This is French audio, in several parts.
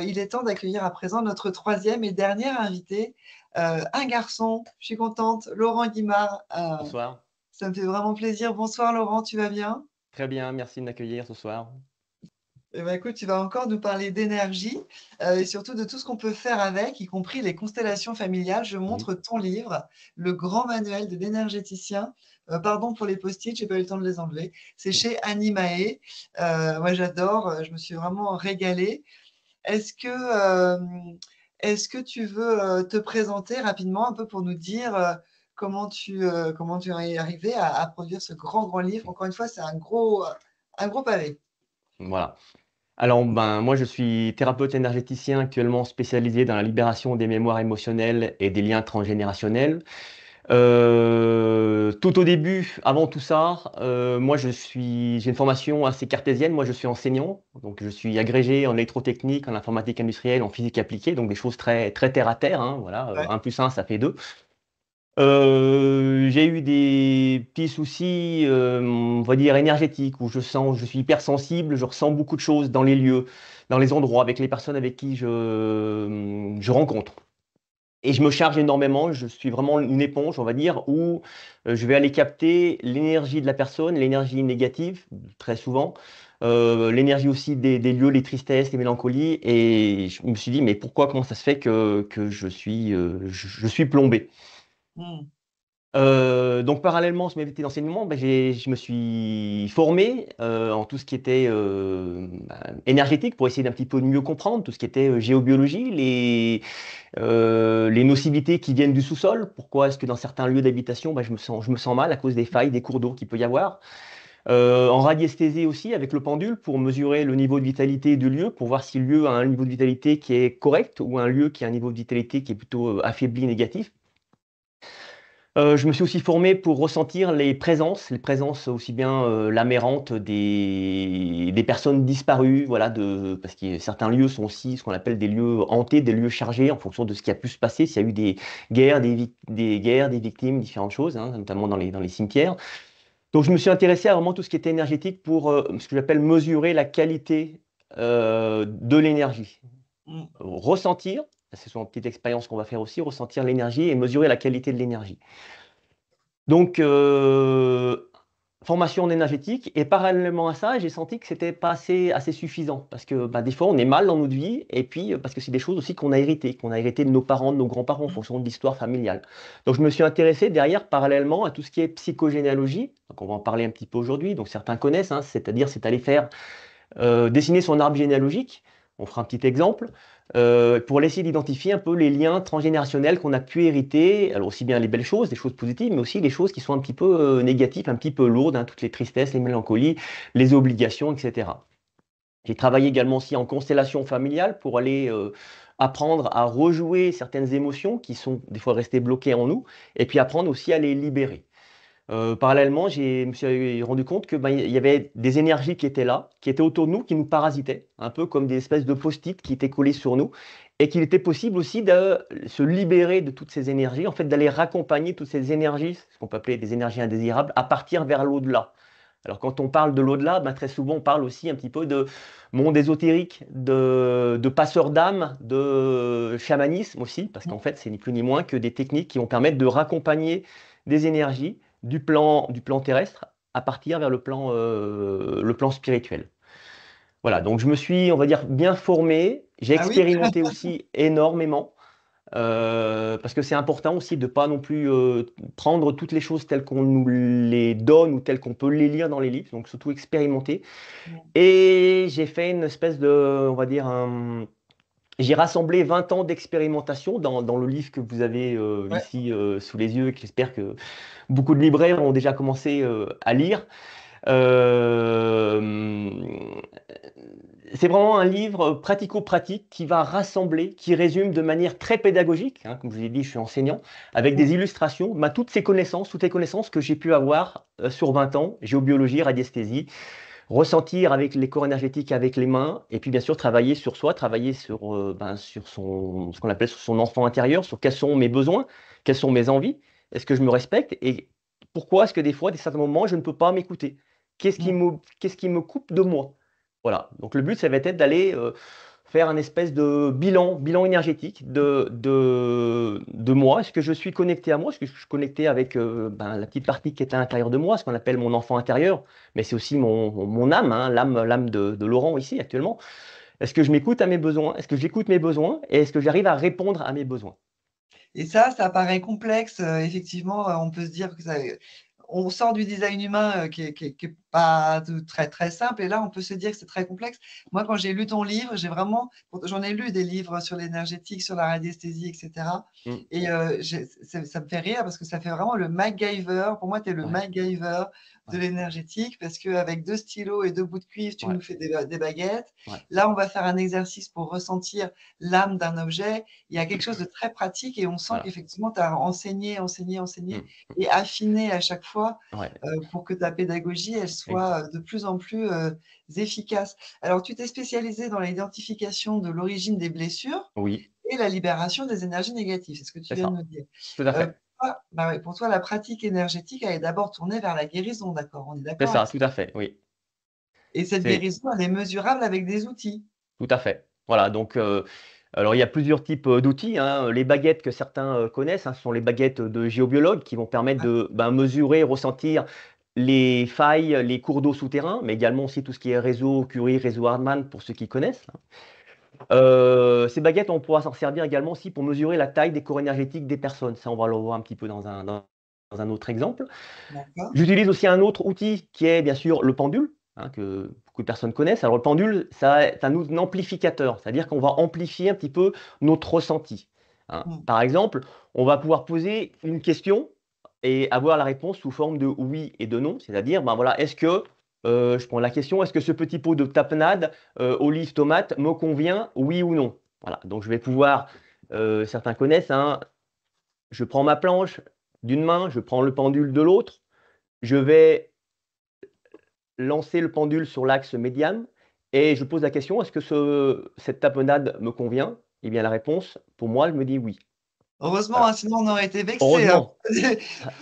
Il est temps d'accueillir à présent notre troisième et dernière invité, un garçon. Je suis contente, Laurent Guimard. Bonsoir. Ça me fait vraiment plaisir. Bonsoir Laurent, tu vas bien? Très bien, merci de m'accueillir ce soir. Eh ben, écoute, tu vas encore nous parler d'énergie et surtout de tout ce qu'on peut faire avec, y compris les constellations familiales. Je Oui. montre ton livre, Le grand manuel de l'énergéticien. Pardon pour les post-it, j'ai pas eu le temps de les enlever. C'est chez Animae. Moi, j'adore. Je me suis vraiment régalée. Est-ce que, est-ce que tu veux te présenter rapidement un peu pour nous dire comment tu es arrivé à produire ce grand, grand livre? Encore une fois, c'est un gros pavé. Voilà. Alors, moi, je suis thérapeute énergéticien actuellement spécialisé dans la libération des mémoires émotionnelles et des liens transgénérationnels. Tout au début, avant tout ça, moi, j'ai une formation assez cartésienne. Moi, je suis enseignant, donc je suis agrégé en électrotechnique, en informatique industrielle, en physique appliquée, donc des choses très, très terre à terre, hein, voilà, Ouais. 1 plus 1, ça fait 2. J'ai eu des petits soucis, on va dire énergétiques, où je suis hypersensible, je ressens beaucoup de choses dans les lieux, dans les endroits, avec les personnes avec qui je rencontre. Et je me charge énormément, je suis vraiment une éponge, on va dire, où je vais aller capter l'énergie de la personne, l'énergie négative, très souvent, l'énergie aussi des lieux, les tristesses, les mélancolies. Et je me suis dit, mais pourquoi, comment ça se fait que je suis plombé? Mmh. Donc parallèlement à ce métier d'enseignement, je me suis formé en tout ce qui était énergétique pour essayer d'un petit peu mieux comprendre tout ce qui était géobiologie, les nocivités qui viennent du sous-sol. Pourquoi est-ce que dans certains lieux d'habitation, je me sens mal à cause des failles, des cours d'eau qu'il peut y avoir. En radiesthésie aussi avec le pendule pour mesurer le niveau de vitalité du lieu, pour voir si le lieu a un niveau de vitalité qui est correct ou un lieu qui a un niveau de vitalité qui est plutôt affaibli, négatif. Je me suis aussi formé pour ressentir les présences aussi bien l'amerrante des personnes disparues, voilà, parce que certains lieux sont aussi ce qu'on appelle des lieux hantés, des lieux chargés en fonction de ce qui a pu se passer, s'il y a eu des guerres, des guerres, des victimes, différentes choses, hein, notamment dans les cimetières. Donc je me suis intéressé à vraiment tout ce qui était énergétique pour ce que j'appelle mesurer la qualité de l'énergie. Mmh. Ressentir, c'est une petite expérience qu'on va faire aussi, ressentir l'énergie et mesurer la qualité de l'énergie. Donc, formation en énergétique et parallèlement à ça, j'ai senti que c'était pas assez suffisant parce que, des fois, on est mal dans notre vie et puis, parce que c'est des choses aussi qu'on a hérité de nos parents, de nos grands-parents en Mmh. fonction de l'histoire familiale. Donc je me suis intéressé derrière parallèlement à tout ce qui est psychogénéalogie, donc on va en parler un petit peu aujourd'hui, donc certains connaissent, hein, c'est-à-dire c'est aller faire dessiner son arbre généalogique, on fera un petit exemple, pour essayer d'identifier un peu les liens transgénérationnels qu'on a pu hériter, alors aussi bien les belles choses, les choses positives, mais aussi les choses qui sont un petit peu négatives, un petit peu lourdes, hein, toutes les tristesses, les mélancolies, les obligations, etc. J'ai travaillé également aussi en constellation familiale pour aller apprendre à rejouer certaines émotions qui sont des fois restées bloquées en nous, et puis apprendre aussi à les libérer. Parallèlement, je me suis rendu compte que, il y avait des énergies qui étaient là, qui étaient autour de nous, qui nous parasitaient, un peu comme des espèces de post-it qui étaient collés sur nous, et qu'il était possible aussi de se libérer de toutes ces énergies, en fait, d'aller raccompagner toutes ces énergies, ce qu'on peut appeler des énergies indésirables, à partir vers l'au-delà. Alors, quand on parle de l'au-delà, très souvent, on parle aussi un petit peu de monde ésotérique, de passeur d'âme, de chamanisme aussi, parce qu'en fait, c'est ni plus ni moins que des techniques qui vont permettre de raccompagner des énergies du plan terrestre à partir vers le plan spirituel. Voilà, donc je me suis, on va dire, bien formé. J'ai Ah oui? expérimenté aussi énormément. Parce que c'est important aussi de ne pas non plus prendre toutes les choses telles qu'on nous les donne ou telles qu'on peut les lire dans les livres, donc surtout expérimenter. Mmh. Et j'ai fait une espèce de, on va dire, j'ai rassemblé 20 ans d'expérimentation dans le livre que vous avez Ouais. ici sous les yeux et que j'espère que beaucoup de libraires ont déjà commencé à lire. Euh, c'est vraiment un livre pratico-pratique qui va rassembler, qui résume de manière très pédagogique, hein, comme je vous l'ai dit, je suis enseignant, avec des Mmh. illustrations, toutes les connaissances que j'ai pu avoir sur 20 ans, géobiologie, radiesthésie, ressentir avec les corps énergétiques avec les mains, et puis bien sûr travailler sur soi, travailler sur ce qu'on appelle sur son enfant intérieur, sur quels sont mes besoins, quelles sont mes envies, est-ce que je me respecte, et pourquoi est-ce que des fois, à certains moments, je ne peux pas m'écouter? Mmh. Qu'est-ce qui me coupe de moi? Voilà, donc le but, ça va être d'aller faire un espèce de bilan énergétique de moi. Est-ce que je suis connecté à moi? Est-ce que je suis connecté avec la petite partie qui est à l'intérieur de moi, ce qu'on appelle mon enfant intérieur, mais c'est aussi mon âme, hein, l'âme de Laurent ici actuellement. Est-ce que je m'écoute à mes besoins? Est-ce que j'écoute mes besoins? Et est-ce que j'arrive à répondre à mes besoins? Et ça paraît complexe. Effectivement, on peut se dire que ça, on sort du design humain qui est pas très, très simple. Et là, on peut se dire que c'est très complexe. Moi, quand j'ai lu ton livre, j'en ai lu des livres sur l'énergétique, sur la radiesthésie, etc. Mm. Et ça me fait rire parce que ça fait vraiment le MacGyver. Pour moi, tu es le Ouais, MacGyver de ouais, l'énergétique parce qu'avec 2 stylos et 2 bouts de cuivre, tu ouais, nous fais des baguettes. ouais, Là, on va faire un exercice pour ressentir l'âme d'un objet. Il y a quelque chose de très pratique et on sent voilà. qu'effectivement, tu as enseigné, enseigné, enseigné Mm. et affiné à chaque fois Ouais, pour que ta pédagogie, elle exact. soit de plus en plus efficace. Alors, tu t'es spécialisé dans l'identification de l'origine des blessures Oui, et la libération des énergies négatives. C'est ce que tu c'est viens de ça. nous dire. Tout à fait. Bah ouais, pour toi, la pratique énergétique, elle est d'abord tournée vers la guérison, d'accord? On est C'est d'accord ça, avec ça? tout à fait, oui. Et cette C'est guérison, elle est mesurable avec des outils. tout à fait. Voilà, donc alors il y a plusieurs types d'outils, hein. Les baguettes que certains connaissent, hein, ce sont les baguettes de géobiologues qui vont permettre Ouais. de mesurer, ressentir les failles, les cours d'eau souterrains, mais également aussi tout ce qui est réseau Curie, réseau Hardman pour ceux qui connaissent, hein. Ces baguettes, on pourra s'en servir également aussi pour mesurer la taille des corps énergétiques des personnes. Ça, on va le voir un petit peu dans un autre exemple. D'accord. J'utilise aussi un autre outil qui est bien sûr le pendule, hein, que beaucoup de personnes connaissent. Alors le pendule, c'est un amplificateur, c'est-à-dire qu'on va amplifier un petit peu notre ressenti, hein. Mm. Par exemple, on va pouvoir poser une question et avoir la réponse sous forme de oui et de non, c'est-à-dire, ben voilà, je prends la question, est-ce que ce petit pot de tapenade, olive, tomate, me convient, oui ou non? Voilà, donc je vais pouvoir, certains connaissent, hein, je prends ma planche d'une main, je prends le pendule de l'autre, je vais lancer le pendule sur l'axe médiane et je pose la question: «Est-ce que cette tapenade me convient?» Eh bien, la réponse, pour moi, elle me dit: «Oui». Heureusement, Voilà. hein, sinon on aurait été vexés, hein.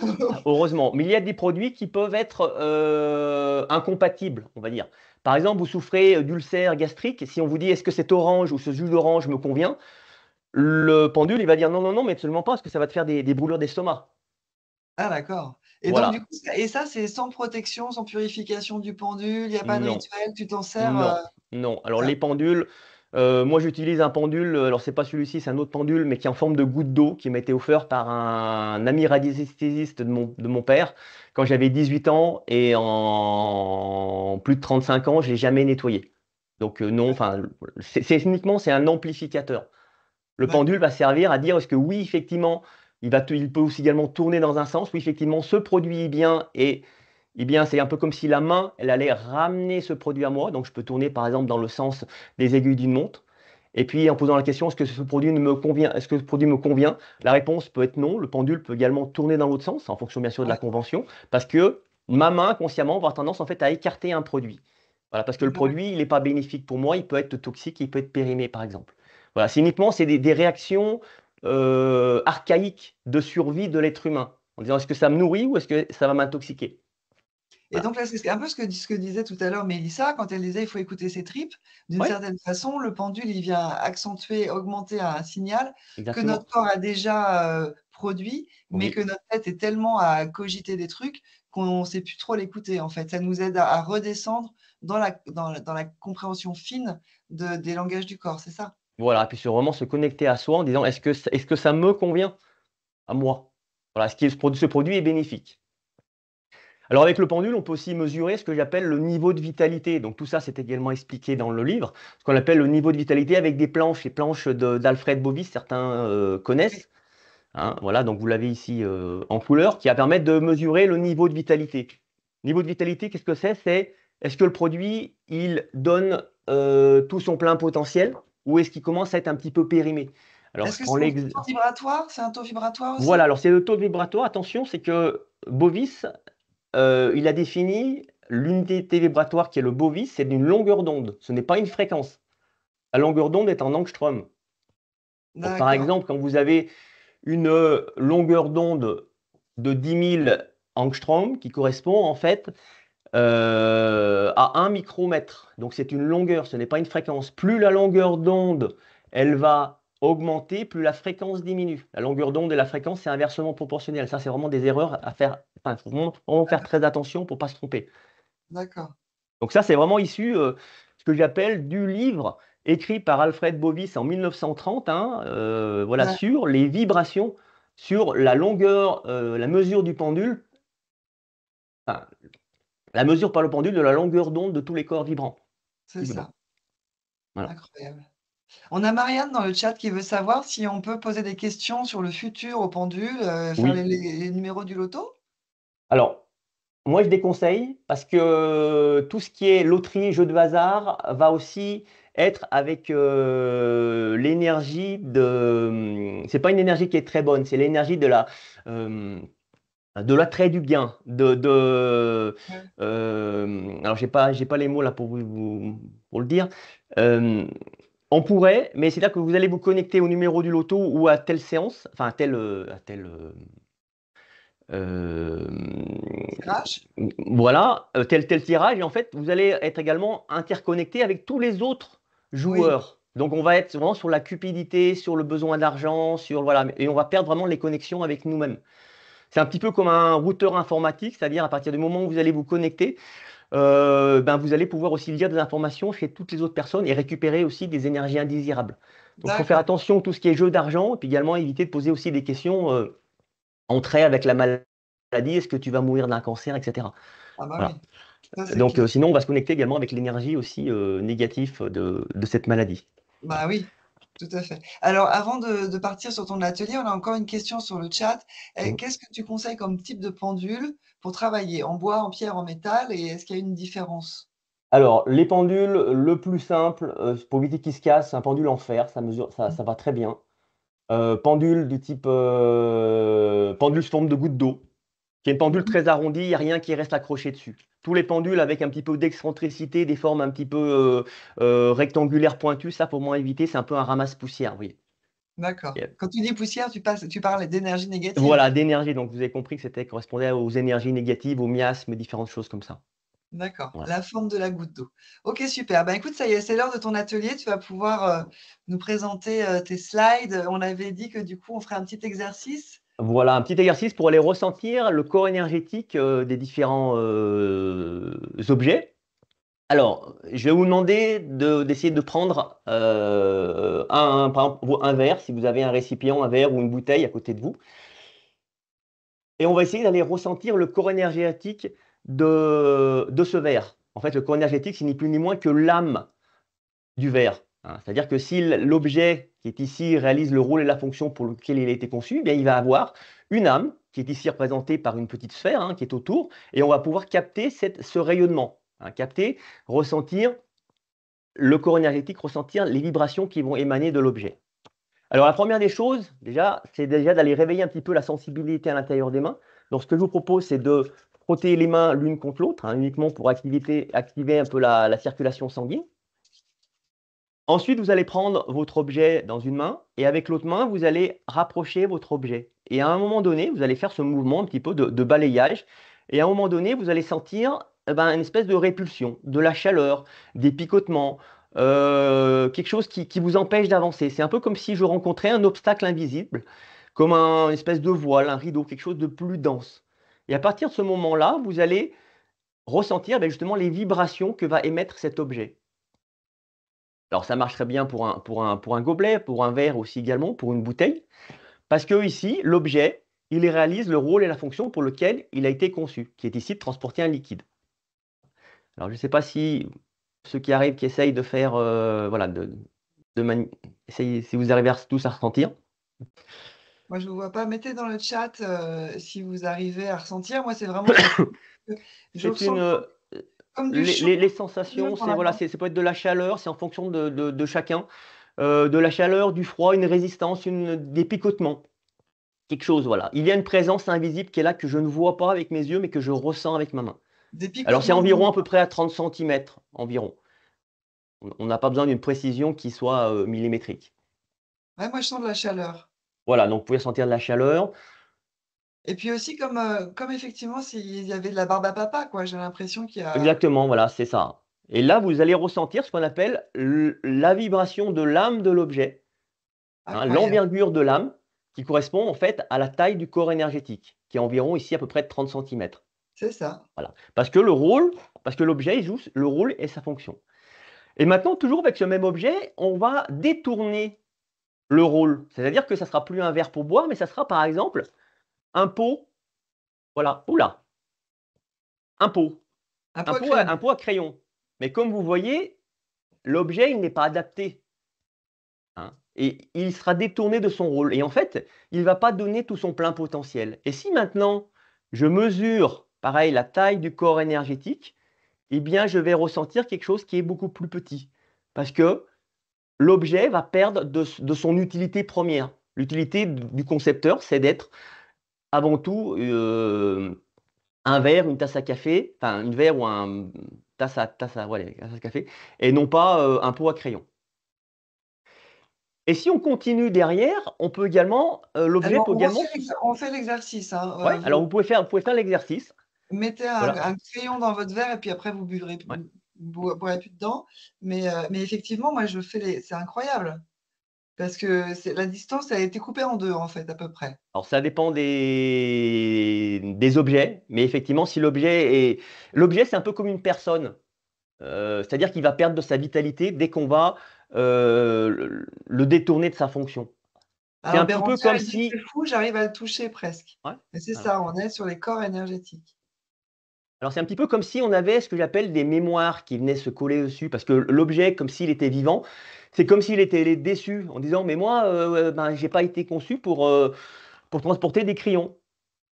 Heureusement, heureusement. Mais il y a des produits qui peuvent être, incompatibles, on va dire. Par exemple, vous souffrez d'ulcère gastrique, si on vous dit: «Est-ce que cet orange ou ce jus d'orange me convient?» Le pendule, il va dire: «Non, non, non, mais absolument pas, parce que ça va te faire des brûlures d'estomac». Ah d'accord. Et donc du Voilà. coup, ça c'est sans protection, sans purification du pendule, il y a pas de Non. rituel, tu t'en sers, Non, non. Alors ça les pendules, moi j'utilise un pendule, alors c'est pas celui-ci, c'est un autre pendule, mais qui est en forme de goutte d'eau, qui m'a été offert par un ami radiesthésiste de mon père quand j'avais 18 ans et en plus de 35 ans, je l'ai jamais nettoyé. Donc non, enfin, c'est un amplificateur. Le pendule d'accord. va servir à dire est-ce que oui, effectivement, il peut aussi également tourner dans un sens, oui, effectivement, ce produit est bien et eh bien, c'est un peu comme si la main, elle allait ramener ce produit à moi. Donc, je peux tourner, par exemple, dans le sens des aiguilles d'une montre. Et puis, en posant la question, est-ce que ce produit me convient? Est-ce que ce produit me convient? La réponse peut être non. Le pendule peut également tourner dans l'autre sens, en fonction, bien sûr, de la Ouais, convention, parce que ma main, consciemment, va avoir tendance, en fait, à écarter un produit. Voilà, parce que le d'accord. produit, il n'est pas bénéfique pour moi, il peut être toxique, il peut être périmé, par exemple. Voilà, c'est des réactions archaïques de survie de l'être humain, en disant est-ce que ça me nourrit ou est-ce que ça va m'intoxiquer? Et Voilà. donc là, c'est un peu ce que disait tout à l'heure Mélissa quand elle disait: «Il faut écouter ses tripes». D'une Oui, certaine façon, le pendule, il vient accentuer, augmenter un signal que notre exactement. corps a déjà, produit, mais que Oui, notre tête est tellement à cogiter des trucs qu'on ne sait plus trop l'écouter, en fait. Ça nous aide à redescendre dans la compréhension fine des langages du corps, c'est ça? voilà, puis c'est vraiment se connecter à soi en disant: est-ce que ça me convient à moi?» Voilà, est-ce que ce produit est bénéfique? Alors avec le pendule, on peut aussi mesurer ce que j'appelle le niveau de vitalité. Donc tout ça, c'est également expliqué dans le livre, ce qu'on appelle le niveau de vitalité avec des planches, les planches d'Alfred Bovis, certains Oui. connaissent, hein. Voilà, donc vous l'avez ici en couleur, qui va permettre de mesurer le niveau de vitalité. Niveau de vitalité, qu'est-ce que c'est? C'est est-ce que le produit, il donne tout son plein potentiel ou est-ce qu'il commence à être un petit peu périmé? Alors Est-ce je que prends c'est aussi le l'ex taux vibratoire? C'est un taux vibratoire voilà, aussi? alors c'est le taux vibratoire. Attention, c'est que Bovis, il a défini l'unité vibratoire qui est le bovis, c'est d'une longueur d'onde, ce n'est pas une fréquence. La longueur d'onde est en angstrom. Donc par D'accord. exemple, quand vous avez une, longueur d'onde de 10 000 angstrom qui correspond en fait à 1 micromètre. Donc c'est une longueur, ce n'est pas une fréquence. Plus la longueur d'onde, elle va augmenter, plus la fréquence diminue. La longueur d'onde et la fréquence, c'est inversement proportionnel. Ça, c'est vraiment des erreurs à faire. Enfin, il faut vraiment faire très attention pour ne pas se tromper. D'accord. Donc ça, c'est vraiment issu, ce que j'appelle du livre écrit par Alfred Bovis en 1930, hein, voilà, Ouais, sur les vibrations, sur la longueur, la mesure du pendule, enfin, la mesure par le pendule de la longueur d'onde de tous les corps vibrants. c'est Visiblement. ça. Voilà. Incroyable. On a Marianne dans le chat qui veut savoir si on peut poser des questions sur le futur au pendule, faire Oui. les numéros du loto? Alors, moi, je déconseille parce que tout ce qui est loterie, jeu de hasard va aussi être avec l'énergie de. C'est pas une énergie qui est très bonne, c'est l'énergie euh, de l'attrait du gain. Ouais. Alors, j'ai pas les mots là pour pour le dire. Euh, on pourrait, mais c'est là que vous allez vous connecter au numéro du loto ou à telle séance, enfin à tel euh, Tirage? voilà, tel tirage, et en fait, vous allez être également interconnecté avec tous les autres Oui, joueurs. Donc, on va être vraiment sur la cupidité, sur le besoin d'argent, voilà, et on va perdre vraiment les connexions avec nous-mêmes. C'est un petit peu comme un routeur informatique, c'est-à-dire à partir du moment où vous allez vous connecter, ben, vous allez pouvoir aussi lire des informations chez toutes les autres personnes et récupérer aussi des énergies indésirables. Donc, il faut faire d'accord. attention à tout ce qui est jeu d'argent, et puis également éviter de poser aussi des questions en trait avec la maladie, est-ce que tu vas mourir d'un cancer, etc. Ah bah Voilà. oui, ça c'est Donc, clair. sinon, on va se connecter également avec l'énergie aussi négative de cette maladie. Bah oui, tout à fait. Alors avant de partir sur ton atelier, on a encore une question sur le chat. Mm. Qu'est-ce que tu conseilles comme type de pendule pour travailler? En bois, en pierre, en métal? Et est-ce qu'il y a une différence? Alors, les pendules, le plus simple, pour éviter qu'ils se cassent, c'est un pendule en fer, ça mesure, ça va très bien. Pendule du type pendule sous forme de goutte d'eau, qui est une pendule Mhm. très arrondie, il n'y a rien qui reste accroché dessus. Tous les pendules avec un petit peu d'excentricité, des formes un petit peu rectangulaires pointues, ça, pour moi éviter, c'est un peu un ramasse-poussière, oui. D'accord. Quand tu dis poussière, tu parles d'énergie négative. Voilà, d'énergie. Donc, vous avez compris que c'était correspondait aux énergies négatives, aux miasmes, différentes choses comme ça. D'accord, Voilà. la forme de la goutte d'eau. OK, super. Ben, écoute, ça y est, c'est l'heure de ton atelier. Tu vas pouvoir, nous présenter, tes slides. On avait dit que du coup, on ferait un petit exercice. Voilà, un petit exercice pour aller ressentir le corps énergétique des différents objets. Alors, je vais vous demander d'essayer de prendre par exemple, un verre, si vous avez un récipient, un verre ou une bouteille à côté de vous. Et on va essayer d'aller ressentir le corps énergétique de ce verre. En fait, le corps énergétique, c'est ni plus ni moins que l'âme du verre, hein. C'est-à-dire que si l'objet qui est ici réalise le rôle et la fonction pour lequel il a été conçu, eh bien, il va avoir une âme qui est ici représentée par une petite sphère, hein, qui est autour, et on va pouvoir capter ce rayonnement, hein, capter, ressentir le corps énergétique, ressentir les vibrations qui vont émaner de l'objet. Alors la première des choses, déjà, c'est déjà d'aller réveiller un petit peu la sensibilité à l'intérieur des mains. Donc ce que je vous propose, c'est de frotter les mains l'une contre l'autre, hein, uniquement pour activer un peu la circulation sanguine. Ensuite, vous allez prendre votre objet dans une main et avec l'autre main, vous allez rapprocher votre objet. Et à un moment donné, vous allez faire ce mouvement un petit peu de balayage. Et à un moment donné, vous allez sentir une espèce de répulsion, de la chaleur, des picotements, quelque chose qui vous empêche d'avancer. C'est un peu comme si je rencontrais un obstacle invisible, comme une espèce de voile, un rideau, quelque chose de plus dense. Et à partir de ce moment-là, vous allez ressentir justement les vibrations que va émettre cet objet. Alors ça marche très bien pour un gobelet, pour un verre aussi également, pour une bouteille, parce que ici, l'objet, il réalise le rôle et la fonction pour lequel il a été conçu, qui est ici de transporter un liquide. Alors je ne sais pas si ceux qui arrivent, qui essayent de faire, voilà, si vous arrivez tous à ressentir. Moi, je ne vous vois pas. Mettez dans le chat, si vous arrivez à ressentir. Moi, c'est vraiment sur je C'est ressens une, comme du chaud les sensations, dans c'est la voilà, gorge. ça peut être de la chaleur, c'est en fonction de chacun, de la chaleur, du froid, une résistance, des picotements. Quelque chose, voilà. Il y a une présence invisible qui est là, que je ne vois pas avec mes yeux, mais que je ressens avec ma main. Des Alors, c'est picotements dans le environ à peu près à 30 centimètres environ. On n'a pas besoin d'une précision qui soit millimétrique. ouais, moi, je sens de la chaleur. Voilà, donc vous pouvez sentir de la chaleur. Et puis aussi comme effectivement s'il y avait de la barbe à papa, quoi. J'ai l'impression qu'il y a Exactement, voilà, c'est ça. Et là, vous allez ressentir ce qu'on appelle la vibration de l'âme de l'objet, hein, incroyable. l'envergure de l'âme, qui correspond en fait à la taille du corps énergétique, qui est environ ici à peu près de 30 centimètres. C'est ça. Voilà. Parce que l'objet il joue le rôle et sa fonction. Et maintenant, toujours avec ce même objet, on va détourner le rôle. C'est-à-dire que ça sera plus un verre pour boire, mais ça sera par exemple un pot. Voilà. Oula, un pot. Un pot à crayon. Un pot à crayon. Mais comme vous voyez, l'objet, il n'est pas adapté, hein, et il sera détourné de son rôle. Et en fait, il ne va pas donner tout son plein potentiel. Et si maintenant, je mesure, pareil, la taille du corps énergétique, eh bien, je vais ressentir quelque chose qui est beaucoup plus petit. Parce que l'objet va perdre de son utilité première. L'utilité du concepteur, c'est d'être avant tout un verre, une tasse à café, enfin une verre ou un ouais, tasse à café, et non pas un pot à crayon. Et si on continue derrière, on peut également, l'objet Alors peut également, on fait l'exercice, hein, ouais, alors vous pouvez faire l'exercice, mettez voilà, un crayon dans votre verre et puis après vous ouais. boirez plus dedans. Mais effectivement, moi je fais c'est incroyable parce que la distance a été coupée en deux en fait à peu près. Alors ça dépend des objets, mais effectivement, si l'objet, c'est un peu comme une personne. C'est-à-dire qu'il va perdre de sa vitalité dès qu'on va le détourner de sa fonction. C'est Alors un petit peu Bérangère, comme elle dit que c'est si, fou, j'arrive à le toucher presque. ouais, Et c'est alors, ça, on est sur les corps énergétiques. c'est un petit peu comme si on avait ce que j'appelle des mémoires qui venaient se coller dessus, parce que l'objet, comme s'il était vivant, c'est comme s'il était déçu en disant, mais moi, ben, j'ai pas été conçu pour transporter des crayons.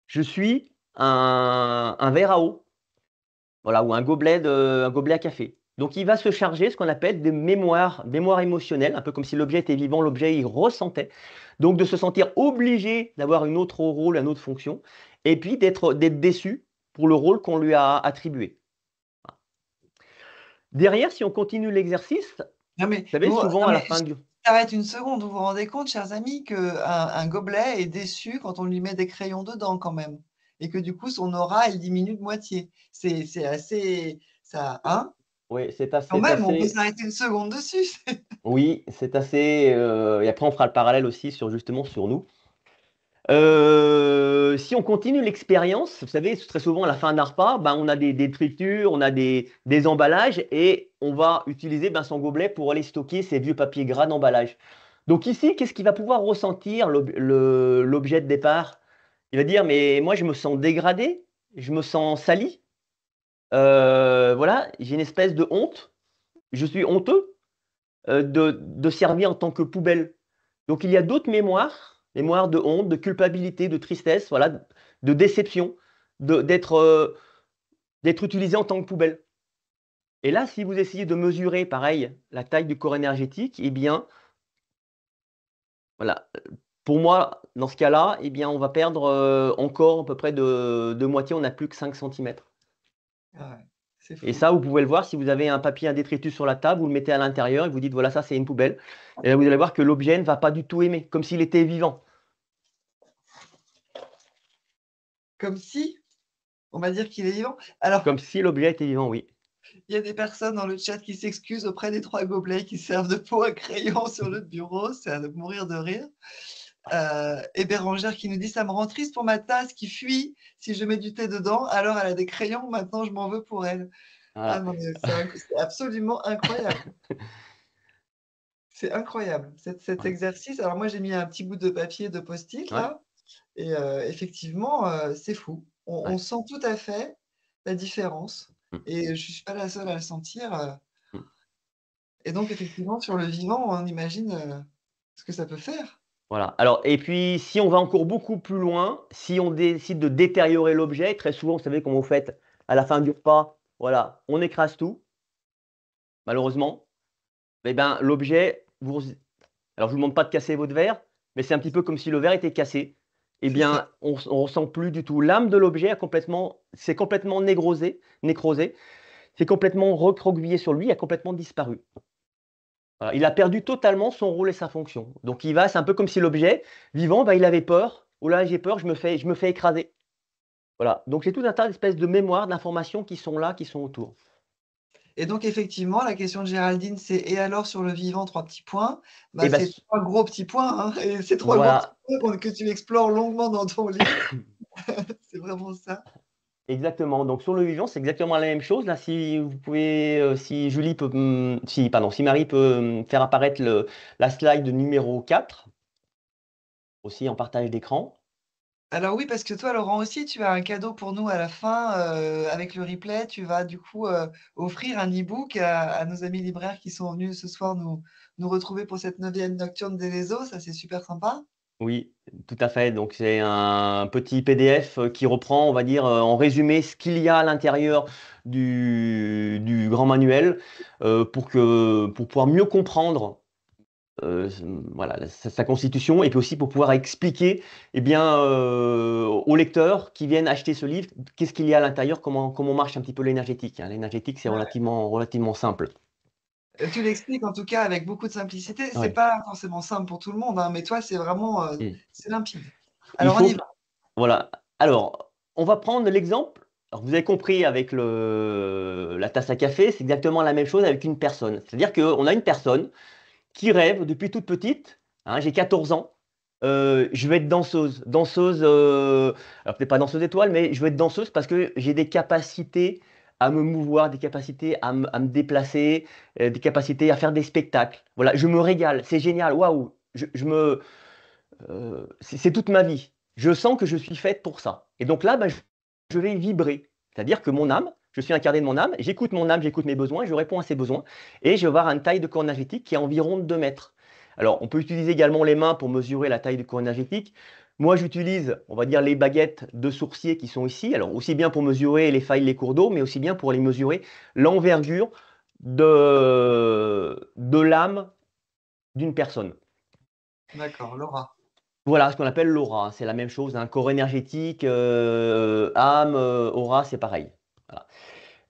Je suis un verre à eau. Voilà, ou un gobelet à café. Donc il va se charger ce qu'on appelle des mémoires émotionnelles, un peu comme si l'objet était vivant, l'objet il ressentait. Donc de se sentir obligé d'avoir une autre rôle, une autre fonction, et puis d'être déçu pour le rôle qu'on lui a attribué. Derrière, si on continue l'exercice, vous Non mais, savez, souvent non à la mais fin du... j'arrête une seconde, vous vous rendez compte, chers amis, qu'un gobelet est déçu quand on lui met des crayons dedans quand même. Et que du coup, son aura, elle diminue de moitié. C'est assez. Ça, hein? Oui, Quand c'est même, on peut assez... s'arrêter une seconde dessus. Oui, c'est assez... et après, on fera le parallèle aussi sur justement sur nous. Si on continue l'expérience, vous savez, très souvent à la fin d'un repas, ben, on a des détritus, on a des emballages et on va utiliser ben, son gobelet pour aller stocker ces vieux papiers gras d'emballage. Donc ici, qu'est-ce qu'il va pouvoir ressentir l'objet de départ? Il va dire, mais moi je me sens dégradé, je me sens sali, voilà, j'ai une espèce de honte, je suis honteux de servir en tant que poubelle. Donc il y a d'autres mémoires, mémoires de honte, de culpabilité, de tristesse, voilà, de déception, d'être d'être utilisé en tant que poubelle. Et là, si vous essayez de mesurer, pareil, la taille du corps énergétique, eh bien, voilà, pour moi, dans ce cas-là, eh bien, on va perdre encore à peu près de moitié, on n'a plus que 5 centimètres. Ah ouais, c'est Et fou. ça, vous pouvez le voir si vous avez un papier à détritus sur la table, vous le mettez à l'intérieur et vous dites, voilà, ça c'est une poubelle. Et là, vous allez voir que l'objet ne va pas du tout aimer, comme s'il était vivant. Comme si, on va dire qu'il est vivant. Alors, Comme si l'objet était vivant, oui. il y a des personnes dans le chat qui s'excusent auprès des trois gobelets qui servent de pot à crayon sur le bureau. C'est à mourir de rire. Et Bérangère qui nous dit: ça me rend triste pour ma tasse qui fuit si je mets du thé dedans. Alors elle a des crayons, maintenant je m'en veux pour elle. Ah Voilà. non, mais c'est absolument incroyable. C'est incroyable cet Ouais. exercice. Alors moi j'ai mis un petit bout de papier de post-it Ouais. là, et effectivement c'est fou. On Ouais. sent tout à fait la différence, Mmh. et je ne suis pas la seule à le sentir. Mmh. Et donc effectivement sur le vivant, on imagine ce que ça peut faire. Voilà. Alors et puis si on va encore beaucoup plus loin, si on décide de détériorer l'objet, très souvent, vous savez comment vous faites à la fin du repas, voilà, on écrase tout, malheureusement. Et ben l'objet, alors je vous demande pas de casser votre verre, mais c'est un petit peu comme si le verre était cassé. Eh C'est ça. bien, on ressent plus du tout. L'âme de l'objet a complètement c'est complètement nécrosé, c'est complètement recroquevillé sur lui, a complètement disparu. Voilà, il a perdu totalement son rôle et sa fonction. Donc c'est un peu comme si l'objet vivant, bah, il avait peur oh là, j'ai peur, je me fais écraser. Voilà. Donc, j'ai tout un tas d'espèces de mémoires, d'informations qui sont là, qui sont autour. Et donc, effectivement, la question de Géraldine, c'est: et alors sur le vivant, trois petits points. Et Bah, ben, c'est trois gros petits points, hein, et ces trois gros petits voilà, points que tu explores longuement dans ton livre. C'est vraiment ça. exactement. Donc, sur le vivant, c'est exactement la même chose. Là, si vous pouvez, si Julie peut, si, pardon, si Marie peut faire apparaître la slide numéro 4, aussi en partage d'écran. Alors oui, parce que toi, Laurent, aussi, tu as un cadeau pour nous à la fin, avec le replay. Tu vas du coup offrir un e-book à nos amis libraires qui sont venus ce soir nous retrouver pour cette 9e nocturne des réseaux. Ça, c'est super sympa. Oui, tout à fait. Donc, c'est un petit PDF qui reprend, on va dire, en résumé, ce qu'il y a à l'intérieur du grand manuel pour pouvoir mieux comprendre euh, voilà, sa constitution et puis aussi pour pouvoir expliquer eh bien, aux lecteurs qui viennent acheter ce livre qu'est-ce qu'il y a à l'intérieur, comment marche un petit peu l'énergétique, hein. L'énergétique, c'est relativement simple. Tu l'expliques en tout cas avec beaucoup de simplicité. C'est Ouais. pas forcément simple pour tout le monde, hein, mais toi, c'est vraiment Mm. c'est limpide. Il Alors, on y faut, va. voilà. Alors, on va prendre l'exemple. Alors, vous avez compris avec la tasse à café, c'est exactement la même chose avec une personne. C'est-à-dire qu'on a une personne qui rêve depuis toute petite. Hein, j'ai 14 ans. Je vais être danseuse. Danseuse, alors peut-être pas danseuse étoile, mais je vais être danseuse parce que j'ai des capacités à me mouvoir, des capacités à me déplacer, des capacités à faire des spectacles. Voilà, je me régale, c'est génial, waouh. C'est toute ma vie. Je sens que je suis faite pour ça. Et donc là, ben, je vais vibrer. C'est-à-dire que mon âme, je suis incarné de mon âme, j'écoute mes besoins, je réponds à ces besoins, et je vais avoir une taille de corps énergétique qui est environ 2 mètres. Alors, on peut utiliser également les mains pour mesurer la taille du corps énergétique. Moi, j'utilise, on va dire, les baguettes de sourcier qui sont ici. Alors, aussi bien pour mesurer les failles, les cours d'eau, mais aussi bien pour les mesurer l'envergure de l'âme d'une personne. D'accord, Laura. Voilà ce qu'on appelle l'aura. C'est la même chose, un corps énergétique, âme, aura, c'est pareil. Voilà.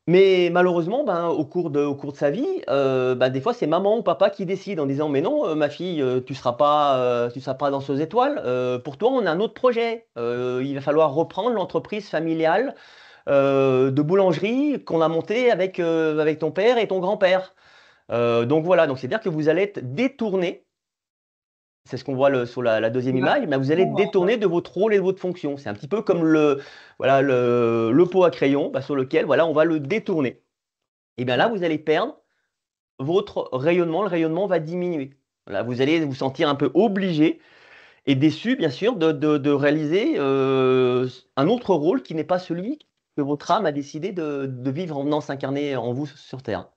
Mais malheureusement, ben, au cours de sa vie, ben, des fois, c'est maman ou papa qui décide en disant: mais non, ma fille, tu seras pas danseuse étoile. Pour toi, on a un autre projet. Il va falloir reprendre l'entreprise familiale de boulangerie qu'on a montée avec ton père et ton grand-père. Donc voilà, donc c'est-à-dire que vous allez être détourné, c'est ce qu'on voit sur la deuxième La image, mais vous allez être fonction, détourné de votre rôle et de votre fonction. C'est un petit peu comme voilà, le pot à crayon sur lequel voilà, on va le détourner. Et bien là, vous allez perdre votre rayonnement. Le rayonnement va diminuer. Voilà, vous allez vous sentir un peu obligé et déçu, bien sûr, de réaliser un autre rôle qui n'est pas celui que votre âme a décidé de vivre en venant s'incarner en vous sur Terre.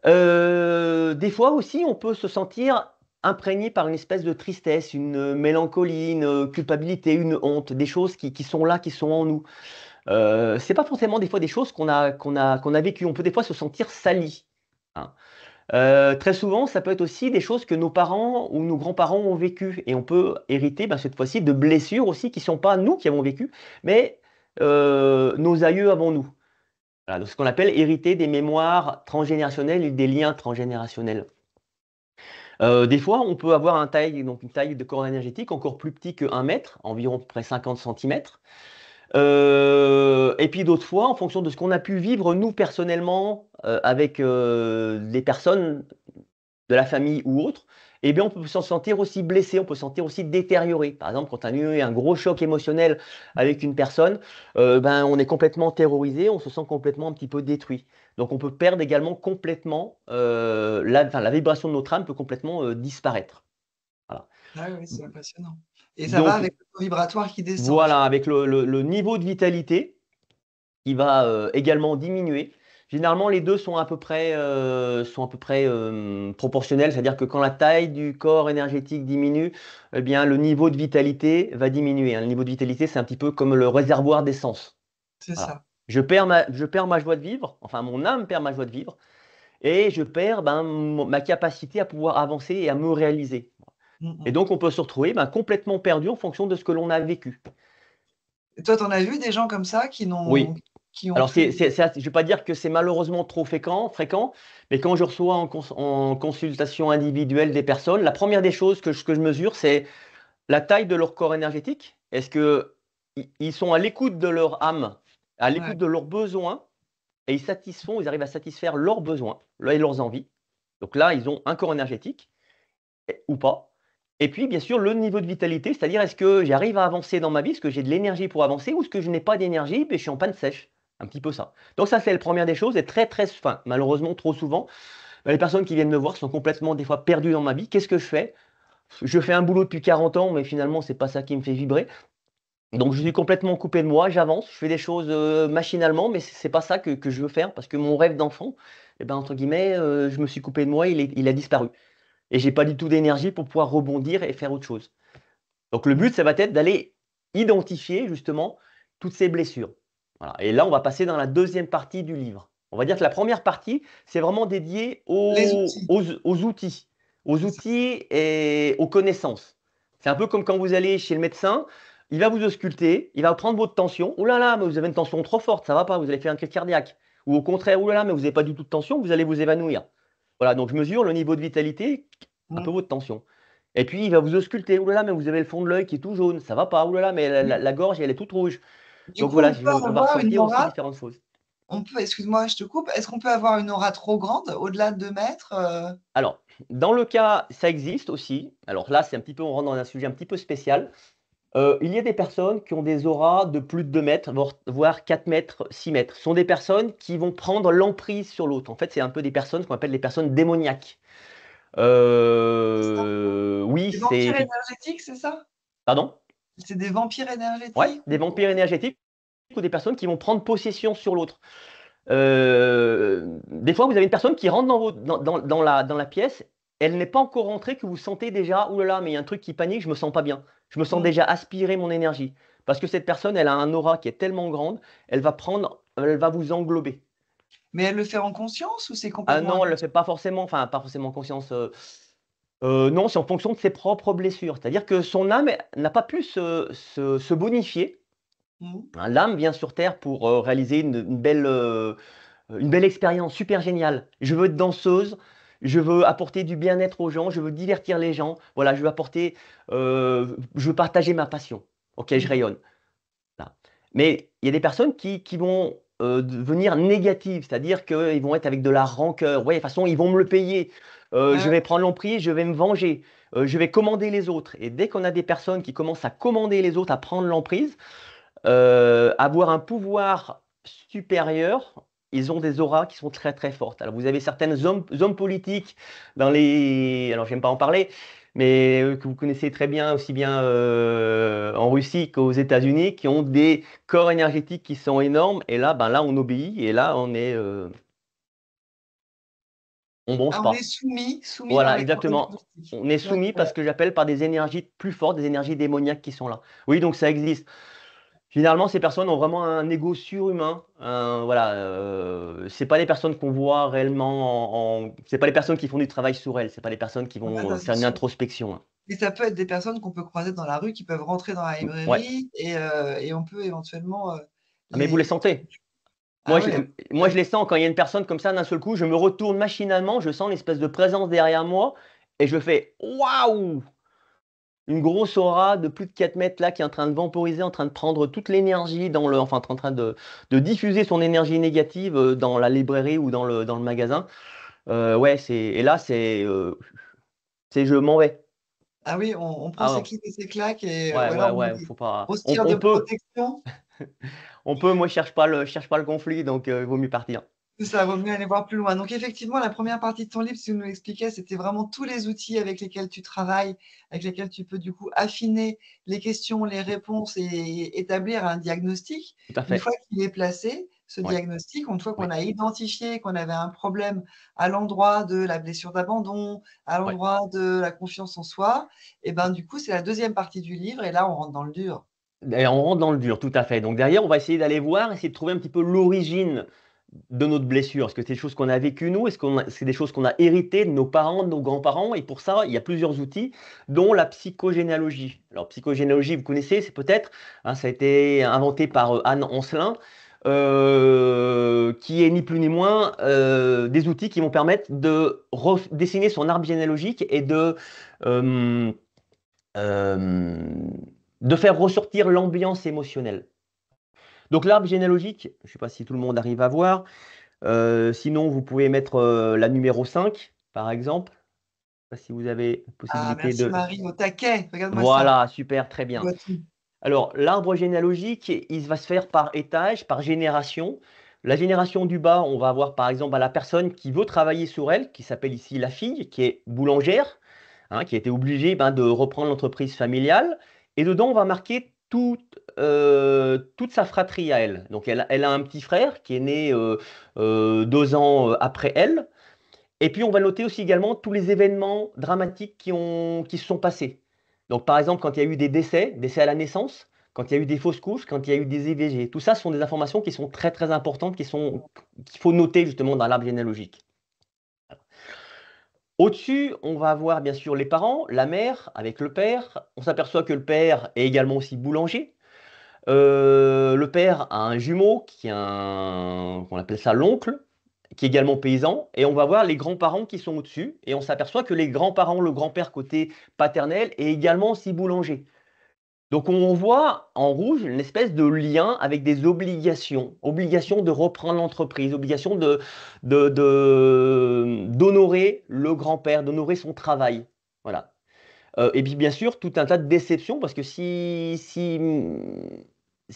Voilà. Des fois aussi, on peut se sentir imprégné par une espèce de tristesse, une mélancolie, une culpabilité, une honte, des choses qui sont là, qui sont en nous. C'est pas forcément des fois des choses qu'on a vécues. On peut des fois se sentir sali, hein. Très souvent, ça peut être aussi des choses que nos parents ou nos grands-parents ont vécues. Et on peut hériter cette fois-ci de blessures aussi qui ne sont pas nous qui avons vécu, mais nos aïeux avant nous. Voilà, donc ce qu'on appelle hériter des mémoires transgénérationnelles et des liens transgénérationnels. Des fois, on peut avoir une taille de corps énergétique encore plus petit que 1 mètre, environ près 50 centimètres. Et puis d'autres fois, en fonction de ce qu'on a pu vivre nous personnellement avec des personnes de la famille ou autres, eh bien, on peut s'en sentir aussi blessé, on peut se sentir aussi détérioré. Par exemple, quand on a eu un gros choc émotionnel avec une personne, ben, on est complètement terrorisé, on se sent complètement un petit peu détruit. Donc, on peut perdre également complètement, la vibration de notre âme peut complètement disparaître. Voilà. Ah oui, c'est impressionnant. Et ça va Donc, avec le taux vibratoire qui descend. voilà, avec le niveau de vitalité, il va également diminuer. Généralement, les deux sont à peu près proportionnels, c'est-à-dire que quand la taille du corps énergétique diminue, eh bien, le niveau de vitalité va diminuer, hein. Le niveau de vitalité, c'est un petit peu comme le réservoir d'essence. C'est Voilà. ça. Je perds ma joie de vivre, enfin mon âme perd ma joie de vivre, et je perds ben, ma capacité à pouvoir avancer et à me réaliser. Et Mm. donc, on peut se retrouver ben, complètement perdu en fonction de ce que l'on a vécu. Et toi, tu en as vu des gens comme ça Oui. qui ont Alors, pu. je ne vais pas dire que c'est malheureusement trop fréquent, mais quand je reçois en consultation individuelle des personnes, la première des choses que je mesure, c'est La taille de leur corps énergétique, est-ce que ils sont à l'écoute de leur âme, à Ouais. l'écoute de leurs besoins, et ils arrivent à satisfaire leurs besoins et leurs envies. Donc là, ils ont un corps énergétique, ou pas. Et puis, bien sûr, le niveau de vitalité, c'est-à-dire est-ce que j'arrive à avancer dans ma vie, est-ce que j'ai de l'énergie pour avancer, ou est-ce que je n'ai pas d'énergie et je suis en panne sèche. Un petit peu ça. Donc ça, c'est la première des choses. Et enfin, malheureusement, trop souvent, les personnes qui viennent me voir sont complètement, des fois, perdues dans ma vie. Qu'est-ce que je fais? Je fais un boulot depuis 40 ans, mais finalement, c'est pas ça qui me fait vibrer. Donc, je suis complètement coupé de moi, j'avance, je fais des choses machinalement, mais c'est pas ça que je veux faire, parce que mon rêve d'enfant, eh ben, entre guillemets, je me suis coupé de moi, il a disparu. Et j'ai pas du tout d'énergie pour pouvoir rebondir et faire autre chose. Donc, le Mm. but, ça va être d'aller identifier justement toutes ces blessures. Voilà. Et là, on va passer dans la deuxième partie du livre. On va dire que la première partie, c'est vraiment dédié Les outils. aux C'est ça. outils et aux connaissances. C'est un peu comme quand vous allez chez le médecin, il va vous ausculter, il va prendre votre tension. Oh là là, mais vous avez une tension trop forte, ça va pas, vous allez faire une crise cardiaque. Ou au contraire, oh là là, mais vous n'avez pas du tout de tension, vous allez vous évanouir. Voilà, donc je mesure le niveau de vitalité, un peu Mm. votre tension. Et puis il va vous ausculter. Oh là là, mais vous avez le fond de l'œil qui est tout jaune, ça va pas. Oh là là, mais la gorge, elle est toute rouge. Du Donc coup, voilà, on je peut vais on va avoir une ressentir aussi aura. différentes choses. Excuse-moi, je te coupe. Est-ce qu'on peut avoir une aura trop grande, au-delà de 2 mètres? Alors, dans le cas, ça existe aussi. Alors là, c'est un petit peu, on rentre dans un sujet un petit peu spécial. Il y a des personnes qui ont des auras de plus de 2 mètres, voire 4 mètres, 6 mètres. Ce sont des personnes qui vont prendre l'emprise sur l'autre. En fait, c'est un peu des personnes qu'on appelle les personnes démoniaques. C'est ça? Oui, Des c'est... vampires énergétiques, c'est ça? Pardon? C'est des vampires Ouais, énergétiques? des vampires énergétiques ou des personnes qui vont prendre possession sur l'autre. Des fois, vous avez une personne qui rentre dans la pièce, elle n'est pas encore rentrée, que vous sentez déjà, ouh là là, mais il y a un truc qui panique, je me sens pas bien. Je me sens Mm. déjà aspirer mon énergie. Parce que cette personne, elle a un aura qui est tellement grande, elle va vous englober. Mais elle le fait en conscience ou c'est Ah complètement non, elle ne le inconscient? fait pas forcément, enfin, pas forcément conscience. Non, c'est en fonction de ses propres blessures. C'est-à-dire que son âme n'a pas pu se bonifier. Mm. Hein, l'âme vient sur Terre pour réaliser une belle expérience, super géniale. Je veux être danseuse, je veux apporter du bien-être aux gens, je veux divertir les gens. Voilà, je veux partager ma passion. Ok, je Mm. rayonne. Voilà. Mais il y a des personnes qui vont devenir négatives, c'est-à-dire qu'ils vont être avec de la rancœur. Ouais, de toute façon, ils vont me le payer. Je Ouais. vais prendre l'emprise, je vais me venger. Je vais commander les autres. Et dès qu'on a des personnes qui commencent à commander les autres, à prendre l'emprise, avoir un pouvoir supérieur, ils ont des auras qui sont très très fortes. Alors vous avez certains hommes politiques alors j'aime pas en parler, mais que vous connaissez très bien, aussi bien en Russie qu'aux États-Unis, qui ont des corps énergétiques qui sont énormes. Et là, ben là, on obéit et là, on bronche Ah, on est pas. soumis par Voilà, les corps exactement. énergétiques. On est soumis parce D'accord. que j'appelle par des énergies plus fortes, des énergies démoniaques qui sont là. Oui, donc ça existe. Généralement, ces personnes ont vraiment un ego surhumain. Voilà, c'est pas les personnes qu'on voit réellement c'est pas les personnes qui font du travail sur elles. C'est pas les personnes qui Ouais, vont ça, c'est faire une sûr. introspection. Hein. Et ça peut être des personnes qu'on peut croiser dans la rue, qui peuvent rentrer dans la Ouais. librairie et on peut éventuellement Ah, mais vous les les. sentez? Ah oui, Moi, je les sens quand il y a une personne comme ça d'un seul coup. Je me retourne machinalement. Je sens l'espèce de présence derrière moi et je fais waouh! Une grosse aura de plus de 4 mètres là qui est en train de vamporiser, en train de prendre toute l'énergie enfin, en train de diffuser son énergie négative dans la librairie ou dans le magasin. Ouais, et là, c'est je m'en vais. ah oui, on prend Ah ses non. clics et ses claques et Ouais, voilà, ouais, ouais, faut pas. on se tire de protection. Moi, je cherche pas le conflit, donc il vaut mieux partir. C'est ça, vaut mieux aller voir plus loin. Donc effectivement, la première partie de ton livre, si tu nous l'expliquais, c'était vraiment tous les outils avec lesquels tu travailles, avec lesquels tu peux du coup affiner les questions, les réponses et établir un diagnostic. Tout à Une fait. fois qu'il est placé, ce Ouais, diagnostic, une fois qu'on ouais, a identifié qu'on avait un problème à l'endroit de la blessure d'abandon, à ouais. l'endroit de la confiance en soi, et ben du coup, c'est la deuxième partie du livre et là, on rentre dans le dur. Et on rentre dans le dur, tout à fait. Donc derrière, on va essayer d'aller voir, essayer de trouver un petit peu l'origine de notre blessure. Est-ce que c'est des choses qu'on a vécues nous? C'est des choses qu'on a héritées de nos parents, de nos grands-parents? Et pour ça, il y a plusieurs outils, dont la psychogénéalogie. Alors, psychogénéalogie, vous connaissez, c'est peut-être, hein, ça a été inventé par Anne Ancelin, qui est ni plus ni moins des outils qui vont permettre de dessiner son arbre généalogique et euh, euh, de faire ressortir l'ambiance émotionnelle. Donc l'arbre généalogique, je ne sais pas si tout le monde arrive à voir, sinon vous pouvez mettre la numéro 5, par exemple. Je ne sais pas si vous avez la Ah, possibilité merci de... Marie, au taquet, regarde-moi ça. Voilà, super, très Je bien. vois tout. Alors, l'arbre généalogique, il va se faire par étage, par génération. La génération du bas, on va avoir par exemple la personne qui veut travailler sur elle, qui s'appelle ici la fille, qui est boulangère, hein, qui a été obligée de reprendre l'entreprise familiale. Et dedans, on va marquer toute sa fratrie à elle. Donc, elle a un petit frère qui est né 2 ans après elle. Et puis, on va noter aussi également tous les événements dramatiques qui se sont passés. Donc, par exemple, quand il y a eu des décès à la naissance, quand il y a eu des fausses couches, quand il y a eu des IVG. Tout ça ce sont des informations qui sont très, très importantes, qu'il faut noter justement dans l'arbre généalogique. Au-dessus, on va avoir bien sûr les parents, la mère avec le père. On s'aperçoit que le père est également aussi boulanger. Le père a un jumeau qu'on appelle ça l'oncle, qui est également paysan, et on va voir les grands-parents qui sont au-dessus, et on s'aperçoit que les grands-parents, le grand-père côté paternel, est également aussi boulanger. Donc on voit en rouge une espèce de lien avec des obligations, obligation de reprendre l'entreprise, obligation d'honorer le grand-père, d'honorer son travail. Voilà. Et puis bien sûr, tout un tas de déceptions, parce que si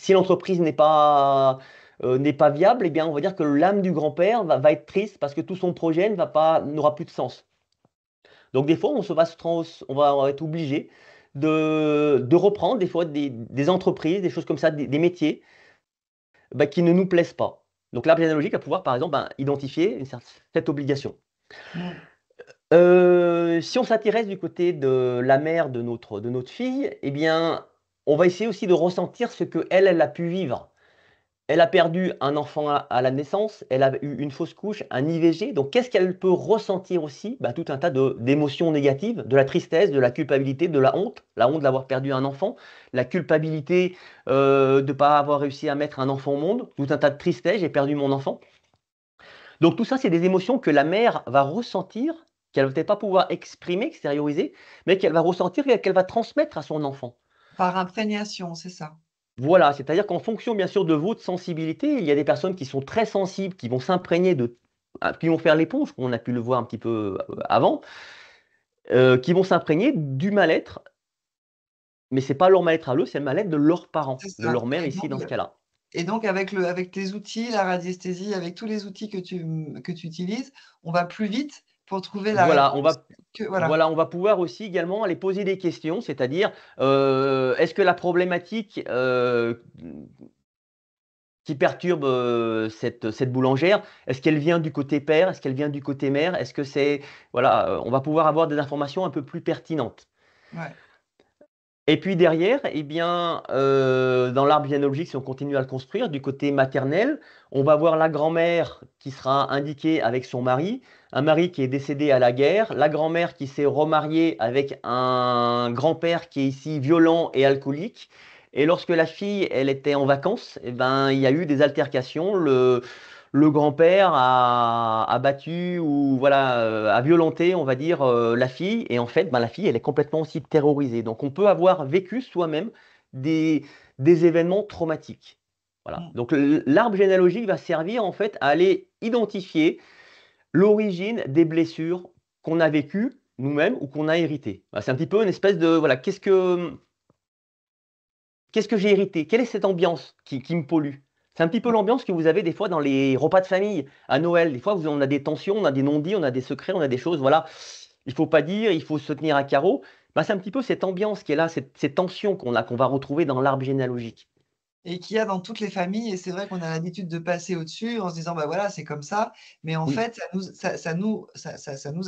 l'entreprise n'est pas viable, eh bien, on va dire que l'âme du grand-père va être triste parce que tout son projet n'aura plus de sens. Donc des fois, on va être obligé de reprendre des fois des entreprises, des choses comme ça, des métiers qui ne nous plaisent pas. Donc l'arbre généalogique va pouvoir, par exemple, identifier cette obligation. Mm. Si on s'intéresse du côté de la mère de notre fille, eh bien, on va essayer aussi de ressentir ce que elle a pu vivre. Elle a perdu un enfant à la naissance, elle a eu une fausse couche, un IVG. Donc, qu'est-ce qu'elle peut ressentir aussi? Tout un tas d'émotions négatives, de la tristesse, de la culpabilité, de la honte d'avoir perdu un enfant, la culpabilité de ne pas avoir réussi à mettre un enfant au monde, tout un tas de tristesse, j'ai perdu mon enfant. Donc tout ça, c'est des émotions que la mère va ressentir, qu'elle ne va peut-être pas pouvoir exprimer, extérioriser, mais qu'elle va ressentir et qu'elle va transmettre à son enfant. Par imprégnation, c'est ça. Voilà, c'est-à-dire qu'en fonction bien sûr de votre sensibilité, il y a des personnes qui sont très sensibles, qui vont s'imprégner qui vont faire l'éponge, on a pu le voir un petit peu avant, qui vont s'imprégner du mal-être, mais c'est pas leur mal-être à eux, c'est le mal-être de leurs parents, C'est de ça. leur mère ici dans ce cas-là. Et donc avec tes outils, la radiesthésie, avec tous les outils que tu utilises, on va plus vite pour trouver la Voilà, réponse voilà. on va pouvoir aussi également aller poser des questions, c'est-à-dire est-ce que la problématique qui perturbe cette boulangère, est-ce qu'elle vient du côté père, est-ce qu'elle vient du côté mère, est-ce que c'est... Voilà, on va pouvoir avoir des informations un peu plus pertinentes. Ouais. Et puis derrière, eh bien, dans l'arbre généalogique, si on continue à le construire, du côté maternel, on va voir la grand-mère qui sera indiquée avec son mari, un mari qui est décédé à la guerre, la grand-mère qui s'est remariée avec un grand-père qui est ici violent et alcoolique. Et lorsque la fille, elle était en vacances, eh ben, il y a eu des altercations. Le grand-père a battu ou voilà, a violenté, on va dire, la fille. Et en fait, la fille, elle est complètement aussi terrorisée. Donc, on peut avoir vécu soi-même des, des événements traumatiques. Voilà. Mm. Donc, l'arbre généalogique va servir en fait à aller identifier l'origine des blessures qu'on a vécues nous-mêmes ou qu'on a héritées. Voilà, c'est un petit peu une espèce de voilà, qu'est-ce que j'ai hérité? Quelle est cette ambiance qui me pollue? C'est un petit peu l'ambiance que vous avez des fois dans les repas de famille à Noël. Des fois, on a des tensions, on a des non-dits, on a des secrets, on a des choses, voilà. Il faut pas dire, il faut se tenir à carreau. C'est un petit peu cette ambiance qui est là, cette tension qu'on va retrouver dans l'arbre généalogique. Et qu'il y a dans toutes les familles, et c'est vrai qu'on a l'habitude de passer au-dessus en se disant, bah voilà, c'est comme ça, mais en Oui. fait, ça nous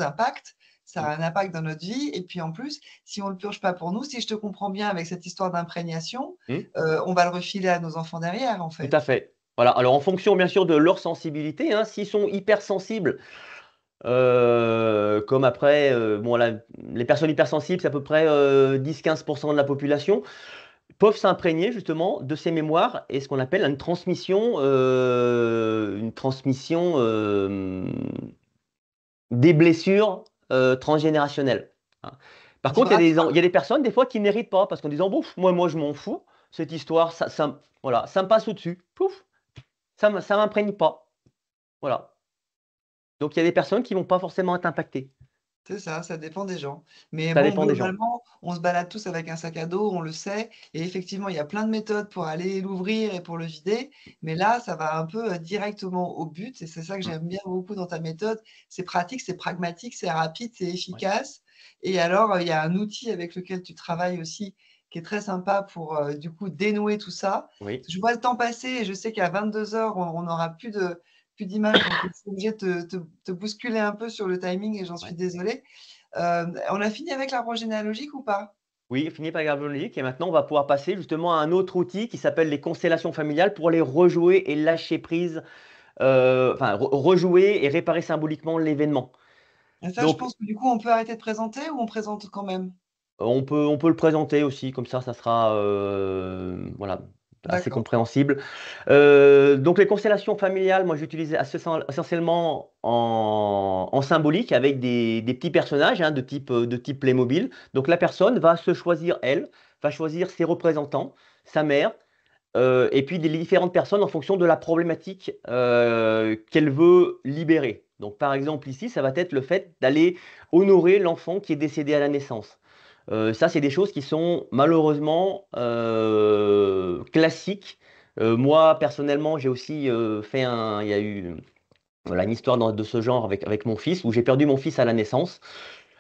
impacte, ça Mm. a un impact dans notre vie, et puis en plus, si on ne le purge pas pour nous, si je te comprends bien avec cette histoire d'imprégnation, Mm. on va le refiler à nos enfants derrière, en Tout à fait. fait. Voilà. Alors, en fonction, bien sûr, de leur sensibilité, hein, s'ils sont hypersensibles, comme après, bon, les personnes hypersensibles, c'est à peu près 10-15% de la population. Peuvent s'imprégner justement de ces mémoires et ce qu'on appelle une transmission des blessures transgénérationnelles. Hein. Par Tu te contre, il y a rattrapes. des personnes, des fois, qui n'héritent pas parce qu'en disant, bon, moi, je m'en fous, cette histoire, voilà, ça me passe au-dessus. Pouf, ça m'imprègne pas. Voilà. Donc, il y a des personnes qui vont pas forcément être impactées. C'est ça dépend des gens. Mais Ça bon, dépend des gens. globalement, on se balade tous avec un sac à dos, on le sait. Et effectivement, il y a plein de méthodes pour aller l'ouvrir et pour le vider. Mais là, ça va un peu directement au but. Et c'est ça que Mm. j'aime bien beaucoup dans ta méthode. C'est pratique, c'est pragmatique, c'est rapide, c'est Ouais. efficace. Et alors, il y a un outil avec lequel tu travailles aussi qui est très sympa pour du coup dénouer tout ça. Oui. Je vois le temps passer et je sais qu'à 22 heures, on n'aura plus d'images. Donc, je suis obligée de te bousculer un peu sur le timing et j'en suis Ouais. désolée. On a fini avec l'arbre généalogique ou pas? Oui, fini par la logique. Et maintenant, on va pouvoir passer justement à un autre outil qui s'appelle les constellations familiales pour les rejouer et lâcher prise, enfin, rejouer et réparer symboliquement l'événement. Et ça, je Donc, pense que du coup, on peut arrêter de présenter ou on présente quand même? on peut le présenter aussi, comme ça sera voilà, assez D'accord. compréhensible. Donc les constellations familiales, moi j'utilise essentiellement en symbolique avec des petits personnages hein, de type Playmobil. Donc la personne va se choisir, elle, va choisir ses représentants, sa mère, et puis des différentes personnes en fonction de la problématique qu'elle veut libérer. Donc par exemple ici, ça va être le fait d'aller honorer l'enfant qui est décédé à la naissance. Ça, c'est des choses qui sont malheureusement classiques. Moi, personnellement, j'ai aussi il y a eu voilà, une histoire de ce genre avec mon fils, où j'ai perdu mon fils à la naissance.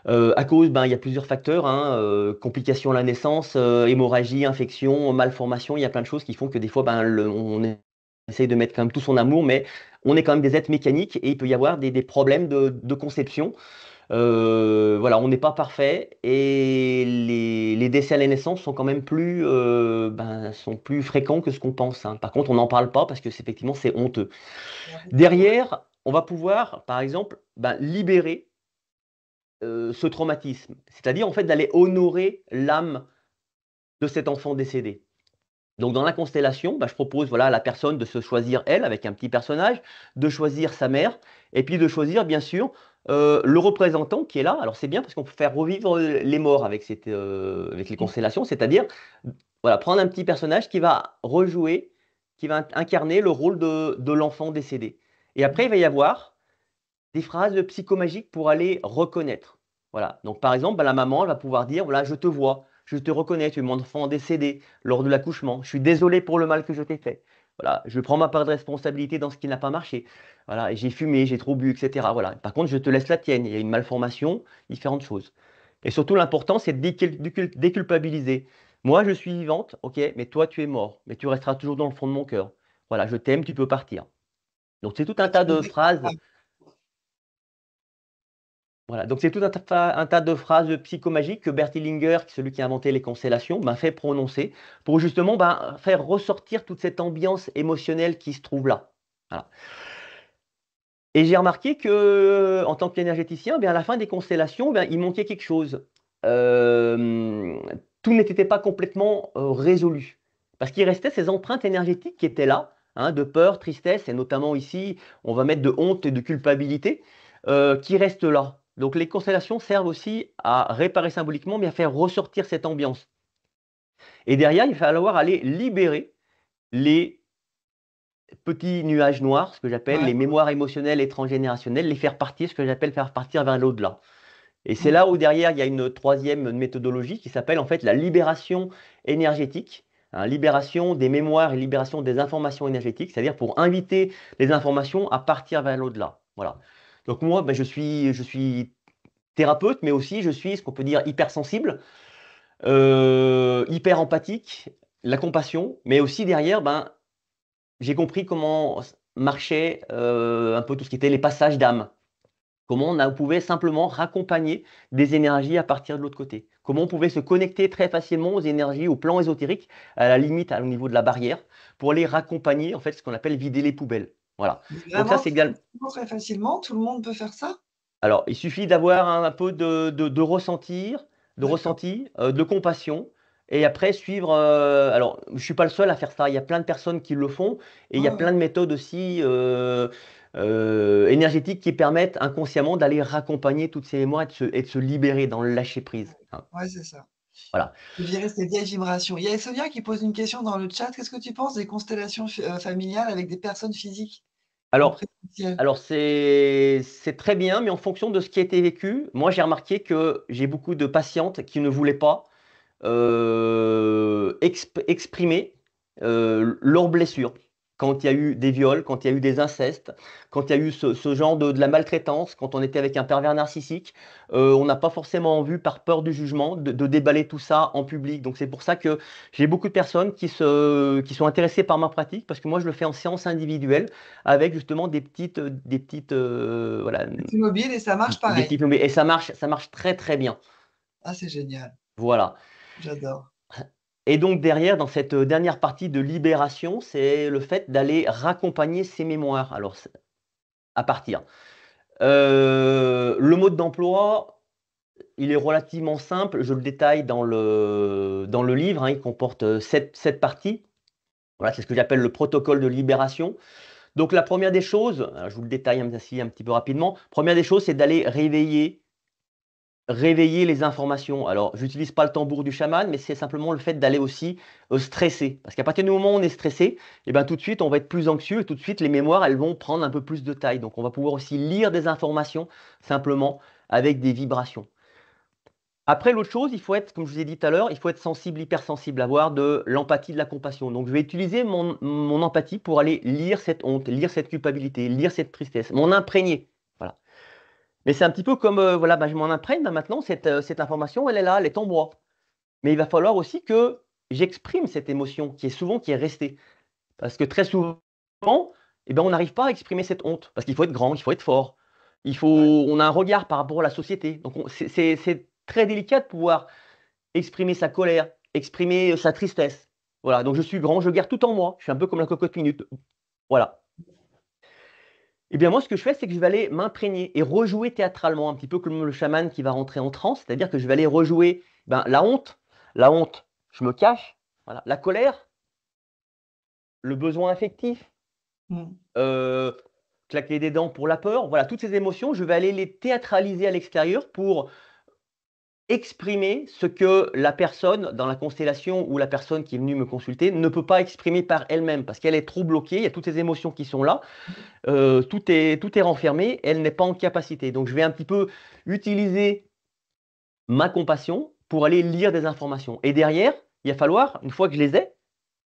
À cause, ben, il y a plusieurs facteurs, hein, complications à la naissance, hémorragie, infection, malformation, il y a plein de choses qui font que des fois, ben, on essaye de mettre quand même tout son amour, mais on est quand même des êtres mécaniques et il peut y avoir des problèmes de conception. Voilà, on n'est pas parfait et les décès à la naissance sont quand même sont plus fréquents que ce qu'on pense, hein. Par contre, on n'en parle pas parce que effectivement, c'est honteux. Derrière, on va pouvoir, par exemple, ben, libérer ce traumatisme, c'est-à-dire en fait d'aller honorer l'âme de cet enfant décédé. Donc dans la constellation, bah, je propose voilà, à la personne de se choisir elle avec un petit personnage, de choisir sa mère, et puis de choisir bien sûr le représentant qui est là. Alors c'est bien parce qu'on peut faire revivre les morts avec les constellations, c'est-à-dire voilà, prendre un petit personnage qui va rejouer, qui va incarner le rôle de l'enfant décédé. Et après, il va y avoir des phrases psychomagiques pour aller reconnaître. Voilà. Donc, par exemple, bah, la maman elle va pouvoir dire, voilà, je te vois, je te reconnais, tu es mon enfant décédé lors de l'accouchement. Je suis désolé pour le mal que je t'ai fait. Voilà. Je prends ma part de responsabilité dans ce qui n'a pas marché. Voilà. Et j'ai fumé, j'ai trop bu, etc. Voilà. Par contre, je te laisse la tienne. Il y a une malformation, différentes choses. Et surtout, l'important, c'est de déculpabiliser. Moi, je suis vivante, ok, mais toi, tu es mort. Mais tu resteras toujours dans le fond de mon cœur. Voilà, je t'aime, tu peux partir. Donc, c'est tout un Ah, tu tas me de phrases. Voilà, donc c'est tout un tas de phrases psychomagiques que Bert Hellinger, celui qui a inventé les constellations, m'a fait prononcer pour justement faire ressortir toute cette ambiance émotionnelle qui se trouve là. Voilà. Et j'ai remarqué que, en tant qu'énergéticien, à la fin des constellations, il manquait quelque chose. Euh, Tout n'était pas complètement résolu. Parce qu'il restait ces empreintes énergétiques qui étaient là, hein, de peur, tristesse, et notamment ici, on va mettre de honte et de culpabilité, qui restent là. Donc les constellations servent aussi à réparer symboliquement, mais à faire ressortir cette ambiance. Et derrière, il va falloir aller libérer les petits nuages noirs, ce que j'appelle Ouais. les mémoires émotionnelles et transgénérationnelles, les faire partir, ce que j'appelle faire partir vers l'au-delà. Et c'est Mm. là où derrière, il y a une troisième méthodologie qui s'appelle en fait la libération énergétique, hein, libération des mémoires et libération des informations énergétiques, c'est-à-dire pour inviter les informations à partir vers l'au-delà. Voilà. Donc moi, je suis thérapeute, mais aussi je suis ce qu'on peut dire hypersensible, hyper empathique, la compassion, mais aussi derrière, j'ai compris comment marchait un peu tout ce qui était les passages d'âme. Comment on pouvait simplement raccompagner des énergies à partir de l'autre côté. Comment on pouvait se connecter très facilement aux énergies, au plan ésotérique, à la limite, au niveau de la barrière, pour les raccompagner, en fait, ce qu'on appelle vider les poubelles. Voilà. Mais Donc ça, vraiment, c'est égal. très facilement, tout le monde peut faire ça? Alors, il suffit d'avoir un peu de D'accord. ressenti, de compassion, et après suivre. Alors, je suis pas le seul à faire ça. Il y a plein de personnes qui le font, et il y Ouais, a ouais. plein de méthodes aussi. énergétiques qui permettent inconsciemment d'aller raccompagner toutes ces mémoires et de se libérer dans le lâcher prise, hein. Ouais, c'est ça. Voilà. De virer ces vieilles vibrations. Il y a Sonia qui pose une question dans le chat. Qu'est-ce que tu penses des constellations familiales avec des personnes physiques en Alors, présentiel? alors c'est très bien, mais en fonction de ce qui a été vécu, moi j'ai remarqué que j'ai beaucoup de patientes qui ne voulaient pas exprimer leurs blessures. Quand il y a eu des viols, quand il y a eu des incestes, quand il y a eu ce genre de la maltraitance, quand on était avec un pervers narcissique, on n'a pas forcément envie, par peur du jugement, de déballer tout ça en public. Donc c'est pour ça que j'ai beaucoup de personnes qui sont intéressées par ma pratique, parce que moi je le fais en séance individuelle, avec justement voilà, C'est mobile et ça marche des pareil. petites et ça marche très très bien. Ah, c'est génial. Voilà. J'adore. Et donc derrière, dans cette dernière partie de libération, c'est le fait d'aller raccompagner ses mémoires. Alors, à partir. Le mode d'emploi, il est relativement simple. Je le détaille dans le livre, hein. Il comporte sept parties. Voilà, c'est ce que j'appelle le protocole de libération. Donc la première des choses, je vous le détaille un petit peu rapidement. Première des choses, c'est d'aller réveiller les informations. Alors, j'utilise pas le tambour du chaman, mais c'est simplement le fait d'aller aussi stresser. Parce qu'à partir du moment où on est stressé, et ben, tout de suite, on va être plus anxieux et tout de suite, les mémoires, elles vont prendre un peu plus de taille. Donc, on va pouvoir aussi lire des informations simplement avec des vibrations. Après, l'autre chose, il faut être, comme je vous ai dit tout à l'heure, il faut être sensible, hypersensible, avoir de l'empathie, de la compassion. Donc, je vais utiliser mon empathie pour aller lire cette honte, lire cette culpabilité, lire cette tristesse, m'en imprégner. Voilà. Mais c'est un petit peu comme, voilà, bah, je m'en imprègne, bah, maintenant, cette information, elle est là, elle est en moi. Mais il va falloir aussi que j'exprime cette émotion qui est restée. Parce que très souvent, eh ben, on n'arrive pas à exprimer cette honte. Parce qu'il faut être grand, il faut être fort. Ouais. On a un regard par rapport à la société. Donc, c'est très délicat de pouvoir exprimer sa colère, exprimer sa tristesse. Voilà, donc je suis grand, je garde tout en moi. Je suis un peu comme la cocotte minute. Voilà. Eh bien, moi, ce que je fais, c'est que je vais aller m'imprégner et rejouer théâtralement, un petit peu comme le chaman qui va rentrer en transe, c'est-à-dire que je vais aller rejouer ben, la honte, je me cache, voilà. La colère, le besoin affectif, Mm. euh, claquer des dents pour la peur, voilà, toutes ces émotions, je vais aller les théâtraliser à l'extérieur pour exprimer ce que la personne dans la constellation ou la personne qui est venue me consulter ne peut pas exprimer par elle-même, parce qu'elle est trop bloquée, il y a toutes ces émotions qui sont là. Tout est renfermé, elle n'est pas en capacité. Donc je vais un petit peu utiliser ma compassion pour aller lire des informations. Et derrière, il va falloir, une fois que je les ai,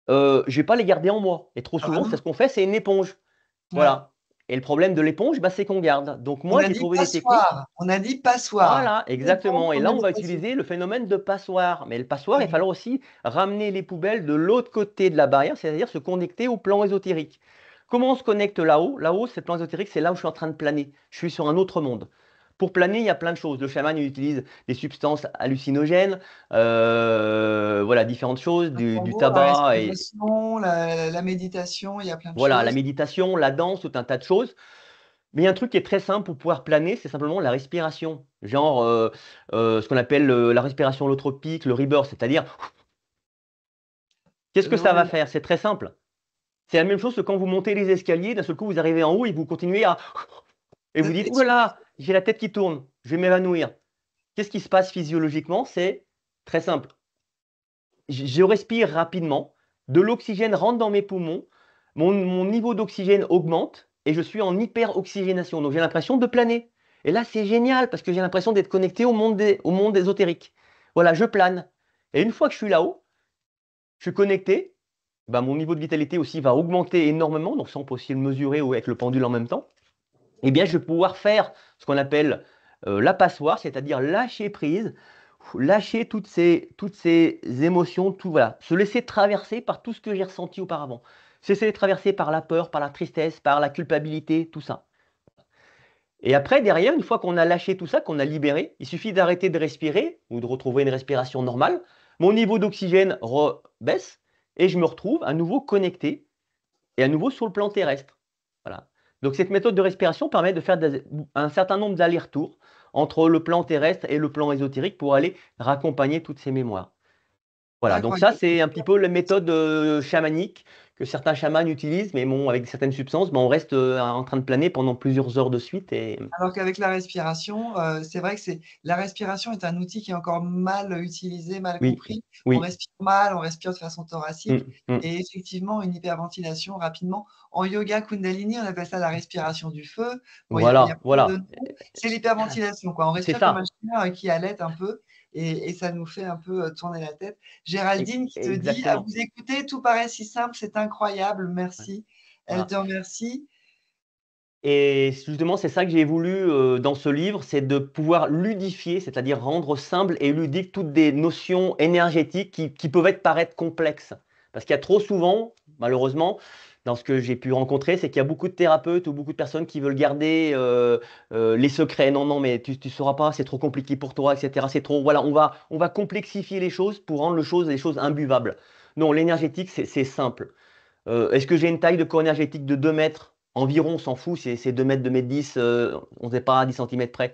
je ne vais pas les garder en moi. Et trop Ah bah souvent, c'est non. ce qu'on fait, c'est une éponge. Ouais. Voilà. Et le problème de l'éponge, bah, c'est qu'on garde. Donc On moi, a j'ai dit trouvé des techniques. passoire. On a dit passoire. Voilà, Une éponge exactement. Et pour là, on mettre va des passoires. utiliser le phénomène de passoire. Mais le passoire, il va Ouais. falloir aussi ramener les poubelles de l'autre côté de la barrière, c'est-à-dire se connecter au plan ésotérique. Comment on se connecte là-haut? Là-haut, c'est le plan ésotérique, c'est là où je suis en train de planer. Je suis sur un autre monde. Pour planer, il y a plein de choses. Le chaman, il utilise des substances hallucinogènes, voilà, différentes choses, Un du tambour, la tabac, et respiration, la méditation, il y a plein de voilà, la choses. méditation, la danse, tout un tas de choses. Mais il y a un truc qui est très simple pour pouvoir planer, c'est simplement la respiration. Genre ce qu'on appelle la respiration holotropique, le rebirth, c'est-à-dire, qu'est-ce que ça va faire? C'est très simple. C'est la même chose que quand vous montez les escaliers, d'un seul coup, vous arrivez en haut et vous continuez à... Et vous dites, ouh là là, j'ai la tête qui tourne, je vais m'évanouir. Qu'est-ce qui se passe physiologiquement? C'est très simple. Je respire rapidement, de l'oxygène rentre dans mes poumons, mon niveau d'oxygène augmente et je suis en hyperoxygénation. Donc j'ai l'impression de planer. Et là, c'est génial parce que j'ai l'impression d'être connecté au monde ésotérique. Voilà, je plane. Et une fois que je suis là-haut, je suis connecté, ben, mon niveau de vitalité aussi va augmenter énormément. Donc ça, on peut aussi le mesurer avec le pendule en même temps. Eh bien, je vais pouvoir faire ce qu'on appelle la passoire, c'est-à-dire lâcher prise, lâcher toutes ces émotions, tout, voilà, se laisser traverser par tout ce que j'ai ressenti auparavant. Se laisser traverser par la peur, par la tristesse, par la culpabilité, tout ça. Et après, derrière, une fois qu'on a lâché tout ça, qu'on a libéré, il suffit d'arrêter de respirer ou de retrouver une respiration normale. Mon niveau d'oxygène baisse et je me retrouve à nouveau connecté et à nouveau sur le plan terrestre. Voilà. Donc cette méthode de respiration permet de faire un certain nombre d'allers-retours entre le plan terrestre et le plan ésotérique pour aller raccompagner toutes ces mémoires. Voilà, donc ça, Incroyable. c'est un petit peu la méthode chamanique que certains chamans utilisent, mais bon, avec certaines substances, ben, on reste en train de planer pendant plusieurs heures de suite. Et Alors qu'avec la respiration, c'est vrai que la respiration est un outil qui est encore mal utilisé, mal oui, compris. On oui, respire mal, on respire de façon thoracique mm, mm. et effectivement, une hyperventilation rapidement. En yoga Kundalini, on appelle ça la respiration du feu. Bon, il y a Voilà, plein de voilà, noms. C'est l'hyperventilation, quoi. On c'est respire comme un ça. chien qui halète un peu et ça nous fait un peu tourner la tête. Géraldine qui te dit: «À Exactement. vous écouter, tout paraît si simple, c'est incroyable, Ouais, merci». Elle voilà. te remercie. Et justement, c'est ça que j'ai voulu dans ce livre, c'est de pouvoir ludifier, c'est-à-dire rendre simple et ludique toutes des notions énergétiques qui peuvent paraître complexes. Parce qu'il y a trop souvent, malheureusement, dans ce que j'ai pu rencontrer, c'est qu'il y a beaucoup de thérapeutes ou beaucoup de personnes qui veulent garder les secrets. Non, non, mais tu ne sauras pas, c'est trop compliqué pour toi, etc. C'est trop. Voilà, on va complexifier les choses pour rendre les choses imbuvables. Non, l'énergétique, c'est simple. Est-ce que j'ai une taille de corps énergétique de 2 mètres environ, on s'en fout, c'est 2 mètres, 2 mètres 10, on n'est pas à 10 centimètres près.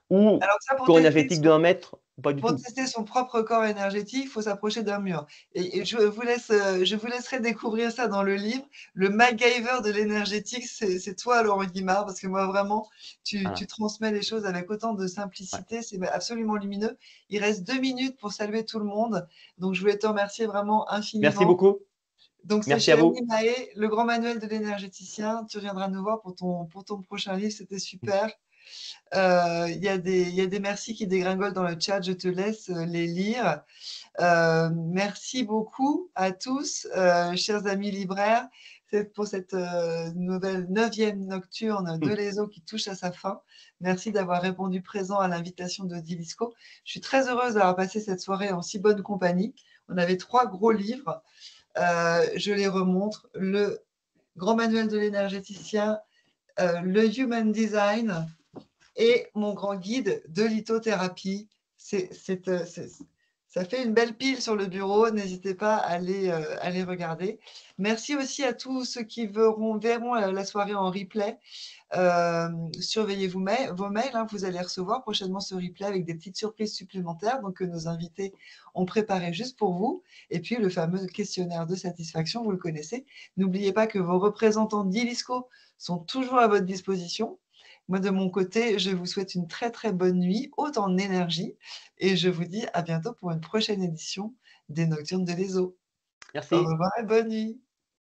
Ou Alors ça, corps énergétique de 1 mètre, pas du pour tout. tester son propre corps énergétique, il faut s'approcher d'un mur et je vous laisserai découvrir ça dans le livre. Le MacGyver de l'énergétique, c'est toi, Laurent Guimard, parce que moi, vraiment, tu Voilà, transmets les choses avec autant de ouais. simplicité, c'est absolument lumineux. Il reste 2 minutes pour saluer tout le monde, donc je voulais te remercier vraiment Merci infiniment. beaucoup. Donc c'est Merci à chez vous. Annie Mahé, Le Grand Manuel de l'énergéticien. Tu reviendras nous voir pour ton prochain livre, c'était super. Il y a des merci qui dégringolent dans le chat, je te laisse les lire. Merci beaucoup à tous, chers amis libraires, pour cette nouvelle 9e nocturne de l'ESO qui touche à sa fin. Merci d'avoir répondu présent à l'invitation de Dilisco. Je suis très heureuse d'avoir passé cette soirée en si bonne compagnie. On avait 3 gros livres. Je les remontre. Le Grand Manuel de l'énergéticien, le Human Design, et mon grand guide de lithothérapie. Ça fait une belle pile sur le bureau. N'hésitez pas à les regarder. Merci aussi à tous ceux qui verront la soirée en replay. Surveillez vos mails. Hein, vous allez recevoir prochainement ce replay avec des petites surprises supplémentaires donc, que nos invités ont préparé juste pour vous. Et puis le fameux questionnaire de satisfaction, vous le connaissez. N'oubliez pas que vos représentants d'Ilisco sont toujours à votre disposition. Moi, de mon côté, je vous souhaite une très très bonne nuit, haute en énergie, et je vous dis à bientôt pour une prochaine édition des Nocturnes de l'ESO. Au Merci. revoir et bonne nuit.